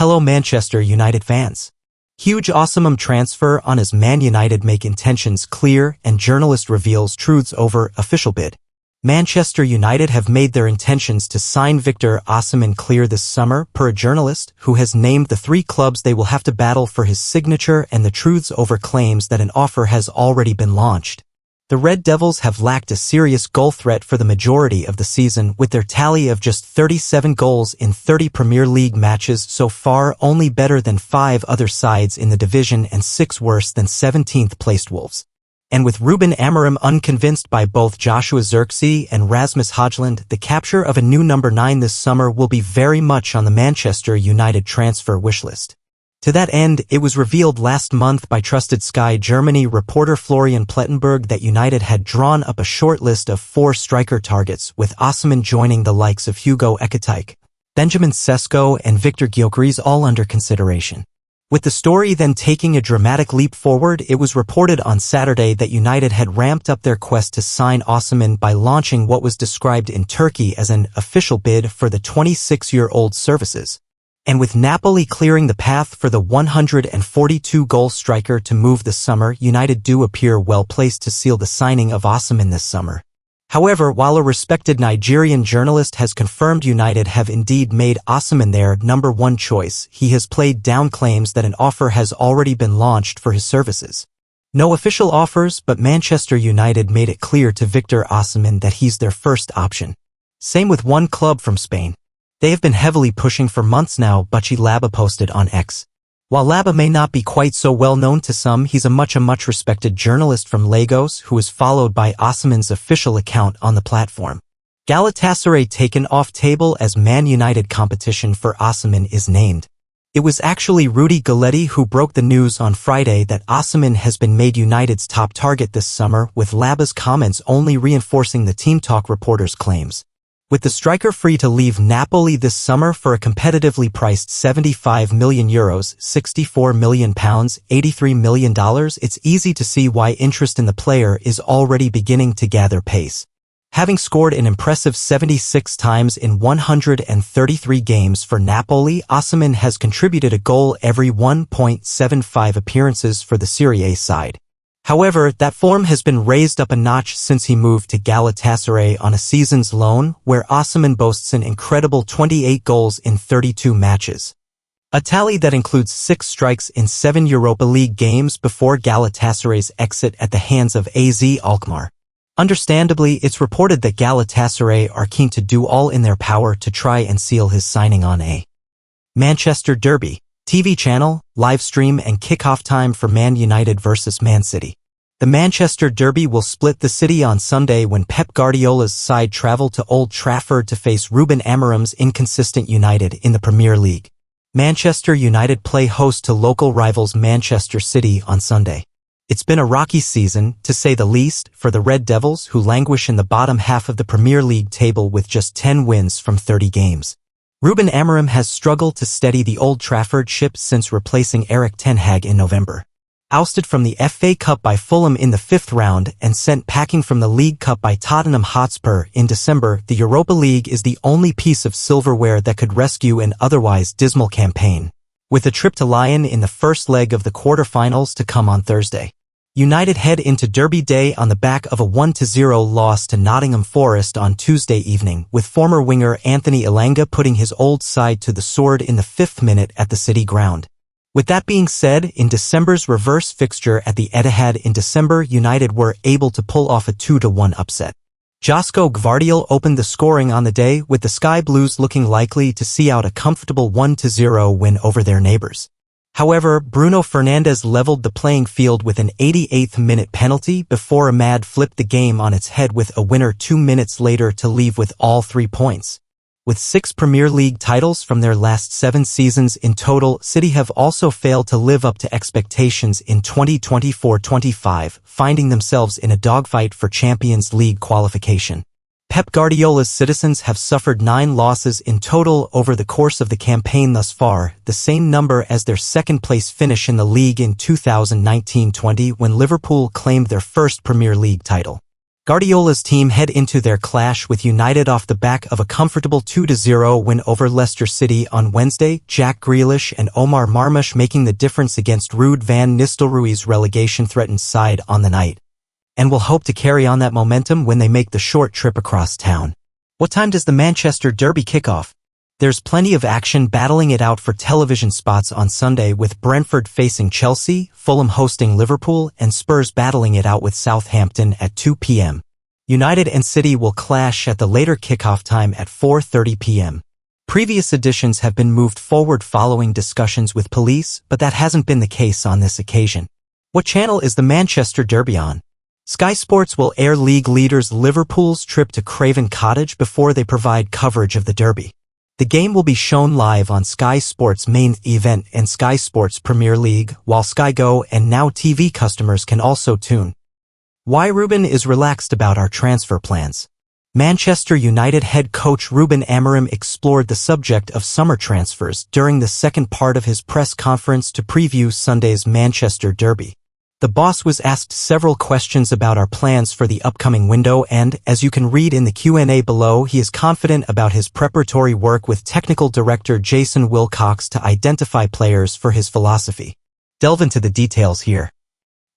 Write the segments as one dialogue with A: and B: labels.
A: Hello Manchester United fans. Huge Osimhen transfer on as Man United make intentions clear and journalist reveals truths over official bid. Manchester United have made their intentions to sign Victor Osimhen clear this summer per a journalist who has named the three clubs they will have to battle for his signature and the truths over claims that an offer has already been launched. The Red Devils have lacked a serious goal threat for the majority of the season with their tally of just 37 goals in 30 Premier League matches so far, only better than 5 other sides in the division and 6 worse than 17th-placed Wolves. And with Ruben Amorim unconvinced by both Joshua Zirkzee and Rasmus Højlund, the capture of a new number 9 this summer will be very much on the Manchester United transfer wishlist. To that end, it was revealed last month by trusted Sky Germany reporter Florian Plettenberg that United had drawn up a short list of 4 striker targets, with Osimhen joining the likes of Hugo Ekitike, Benjamin Sesko and Victor Gyökeres all under consideration. With the story then taking a dramatic leap forward, it was reported on Saturday that United had ramped up their quest to sign Osimhen by launching what was described in Turkey as an official bid for the 26-year-old services. And with Napoli clearing the path for the 142-goal striker to move this summer, United do appear well-placed to seal the signing of Osimhen this summer. However, while a respected Nigerian journalist has confirmed United have indeed made Osimhen their number 1 choice, he has played down claims that an offer has already been launched for his services. No official offers, but Manchester United made it clear to Victor Osimhen that he's their first option. Same with one club from Spain. They have been heavily pushing for months now, Butchie Laba posted on X. While Laba may not be quite so well known to some, he's a much respected journalist from Lagos who is followed by Osimhen's official account on the platform. Galatasaray taken off table as Man United competition for Osimhen is named. It was actually Rudy Galletti who broke the news on Friday that Osimhen has been made United's top target this summer, with Laba's comments only reinforcing the Team Talk reporter's claims. With the striker free to leave Napoli this summer for a competitively priced €75 million, £64 million, $83 million, it's easy to see why interest in the player is already beginning to gather pace. Having scored an impressive 76 times in 133 games for Napoli, Osimhen has contributed a goal every 1.75 appearances for the Serie A side. However, that form has been raised up a notch since he moved to Galatasaray on a season's loan, where Osimhen boasts an incredible 28 goals in 32 matches. A tally that includes 6 strikes in 7 Europa League games before Galatasaray's exit at the hands of AZ Alkmaar. Understandably, it's reported that Galatasaray are keen to do all in their power to try and seal his signing on a Manchester derby. TV channel, live stream and kickoff time for Man United vs Man City. The Manchester derby will split the city on Sunday when Pep Guardiola's side travel to Old Trafford to face Ruben Amorim's inconsistent United in the Premier League. Manchester United play host to local rivals Manchester City on Sunday. It's been a rocky season, to say the least, for the Red Devils, who languish in the bottom half of the Premier League table with just 10 wins from 30 games. Ruben Amorim has struggled to steady the Old Trafford ship since replacing Erik ten Hag in November. Ousted from the FA Cup by Fulham in the 5th round and sent packing from the League Cup by Tottenham Hotspur in December, the Europa League is the only piece of silverware that could rescue an otherwise dismal campaign, with a trip to Lyon in the first leg of the quarter-finals to come on Thursday. United head into Derby Day on the back of a 1-0 loss to Nottingham Forest on Tuesday evening, with former winger Anthony Elanga putting his old side to the sword in the 5th minute at the City ground. With that being said, in December's reverse fixture at the Etihad in December, United were able to pull off a 2-1 upset. Josko Gvardiol opened the scoring on the day, with the Sky Blues looking likely to see out a comfortable 1-0 win over their neighbours. However, Bruno Fernandes leveled the playing field with an 88th-minute penalty before Ahmad flipped the game on its head with a winner 2 minutes later to leave with all 3 points. With 6 Premier League titles from their last 7 seasons in total, City have also failed to live up to expectations in 2024-25, finding themselves in a dogfight for Champions League qualification. Pep Guardiola's citizens have suffered 9 losses in total over the course of the campaign thus far, the same number as their second-place finish in the league in 2019-20 when Liverpool claimed their first Premier League title. Guardiola's team head into their clash with United off the back of a comfortable 2-0 win over Leicester City on Wednesday, Jack Grealish and Omar Marmoush making the difference against Ruud van Nistelrooy's relegation-threatened side on the night. And will hope to carry on that momentum when they make the short trip across town. What time does the Manchester Derby kick off? There's plenty of action battling it out for television spots on Sunday with Brentford facing Chelsea, Fulham hosting Liverpool, and Spurs battling it out with Southampton at 2 p.m. United and City will clash at the later kickoff time at 4:30 p.m. Previous editions have been moved forward following discussions with police, but that hasn't been the case on this occasion. What channel is the Manchester Derby on? Sky Sports will air league leaders Liverpool's trip to Craven Cottage before they provide coverage of the Derby. The game will be shown live on Sky Sports' main event and Sky Sports Premier League, while Sky Go and Now TV customers can also tune. Why Ruben is relaxed about our transfer plans. Manchester United head coach Ruben Amorim explored the subject of summer transfers during the second part of his press conference to preview Sunday's Manchester Derby. The boss was asked several questions about our plans for the upcoming window and, as you can read in the Q&A below, he is confident about his preparatory work with technical director Jason Wilcox to identify players for his philosophy. Delve into the details here.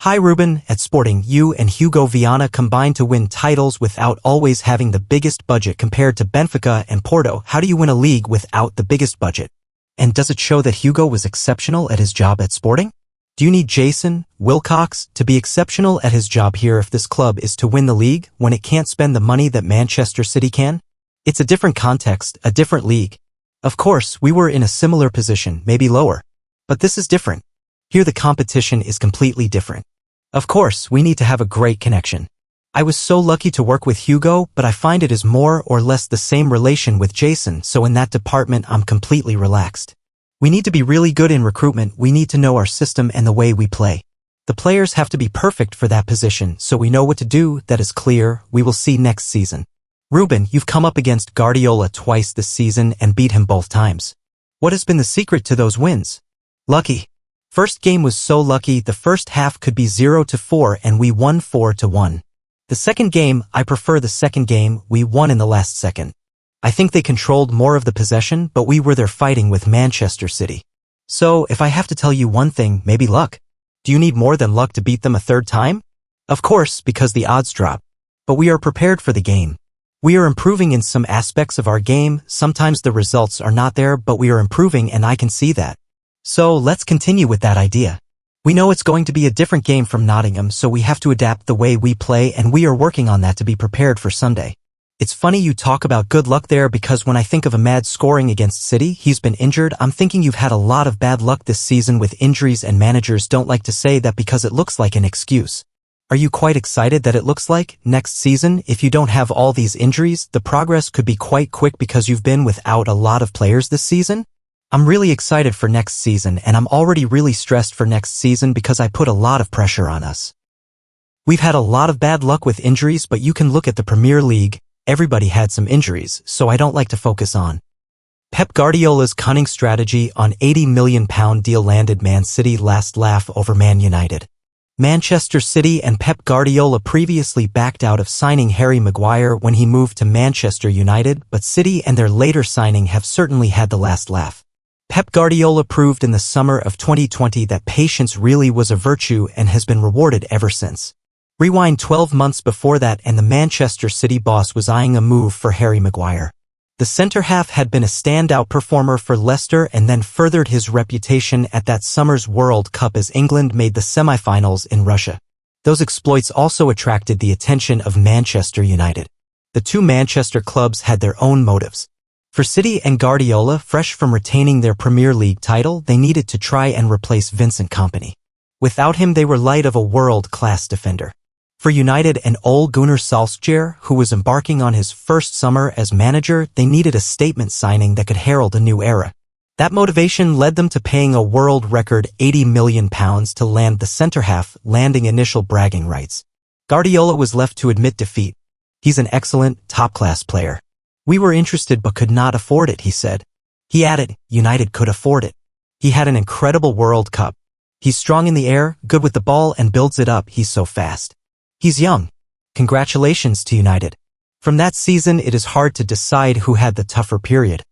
A: Hi Ruben, at Sporting, you and Hugo Viana combined to win titles without always having the biggest budget compared to Benfica and Porto. How do you win a league without the biggest budget? And does it show that Hugo was exceptional at his job at Sporting? Do you need Jason Wilcox to be exceptional at his job here if this club is to win the league when it can't spend the money that Manchester City can? It's a different context, a different league. Of course, we were in a similar position, maybe lower. But this is different. Here the competition is completely different. Of course, we need to have a great connection. I was so lucky to work with Hugo, but I find it is more or less the same relation with Jason, so in that department I'm completely relaxed. We need to be really good in recruitment, we need to know our system and the way we play. The players have to be perfect for that position, so we know what to do, that is clear, we will see next season. Ruben, you've come up against Guardiola twice this season and beat him both times. What has been the secret to those wins? Lucky. First game was so lucky, the first half could be 0-4 and we won 4-1. The second game, I prefer the second game, we won in the last second. I think they controlled more of the possession, but we were there fighting with Manchester City. So, if I have to tell you one thing, maybe luck. Do you need more than luck to beat them a third time? Of course, because the odds drop. But we are prepared for the game. We are improving in some aspects of our game, sometimes the results are not there, but we are improving and I can see that. So, let's continue with that idea. We know it's going to be a different game from Nottingham, so we have to adapt the way we play and we are working on that to be prepared for Sunday. It's funny you talk about good luck there because when I think of Ahmad scoring against City, he's been injured. I'm thinking you've had a lot of bad luck this season with injuries and managers don't like to say that because it looks like an excuse. Are you quite excited that it looks like, next season, if you don't have all these injuries, the progress could be quite quick because you've been without a lot of players this season? I'm really excited for next season and I'm already really stressed for next season because I put a lot of pressure on us. We've had a lot of bad luck with injuries, but you can look at the Premier League. Everybody had some injuries, so I don't like to focus on. Pep Guardiola's cunning strategy on £80 million deal landed Man City last laugh over Man United. Manchester City and Pep Guardiola previously backed out of signing Harry Maguire when he moved to Manchester United, but City and their later signing have certainly had the last laugh. Pep Guardiola proved in the summer of 2020 that patience really was a virtue and has been rewarded ever since. Rewind 12 months before that and the Manchester City boss was eyeing a move for Harry Maguire. The centre-half had been a standout performer for Leicester and then furthered his reputation at that summer's World Cup as England made the semi-finals in Russia. Those exploits also attracted the attention of Manchester United. The two Manchester clubs had their own motives. For City and Guardiola, fresh from retaining their Premier League title, they needed to try and replace Vincent Kompany. Without him, they were light of a world-class defender. For United and Ole Gunnar Solskjaer, who was embarking on his first summer as manager, they needed a statement signing that could herald a new era. That motivation led them to paying a world record £80 million to land the centre-half, landing initial bragging rights. Guardiola was left to admit defeat. He's an excellent, top-class player. We were interested but could not afford it, he said. He added, United could afford it. He had an incredible World Cup. He's strong in the air, good with the ball and builds it up, he's so fast. He's young. Congratulations to United. From that season, it is hard to decide who had the tougher period.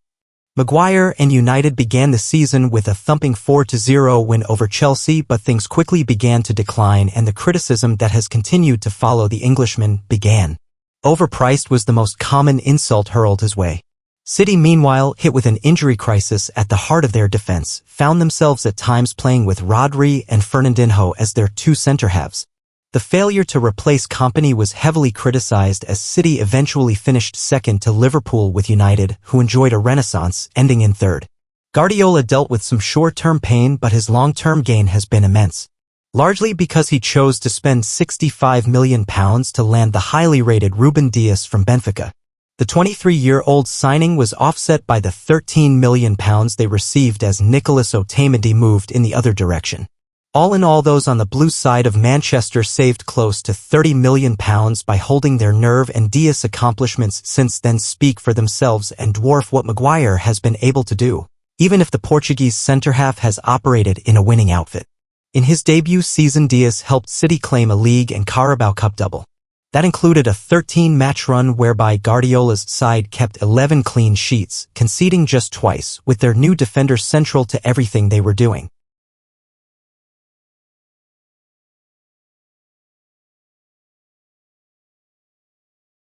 A: Maguire and United began the season with a thumping 4-0 win over Chelsea, but things quickly began to decline and the criticism that has continued to follow the Englishman began. Overpriced was the most common insult hurled his way. City, meanwhile, hit with an injury crisis at the heart of their defense, found themselves at times playing with Rodri and Fernandinho as their two centre-halves. The failure to replace Kompany was heavily criticized as City eventually finished second to Liverpool, with United, who enjoyed a renaissance, ending in third. Guardiola dealt with some short-term pain, but his long-term gain has been immense. Largely because he chose to spend £65 million to land the highly rated Ruben Amorim from Benfica. The 23-year-old signing was offset by the £13 million they received as Nicolas Otamendi moved in the other direction. All in all, those on the blue side of Manchester saved close to £30 million by holding their nerve, and Dias' accomplishments since then speak for themselves and dwarf what Maguire has been able to do, even if the Portuguese centre-half has operated in a winning outfit. In his debut season, Dias helped City claim a League and Carabao Cup double. That included a 13-match run whereby Guardiola's side kept 11 clean sheets, conceding just twice, with their new defender central to everything they were doing.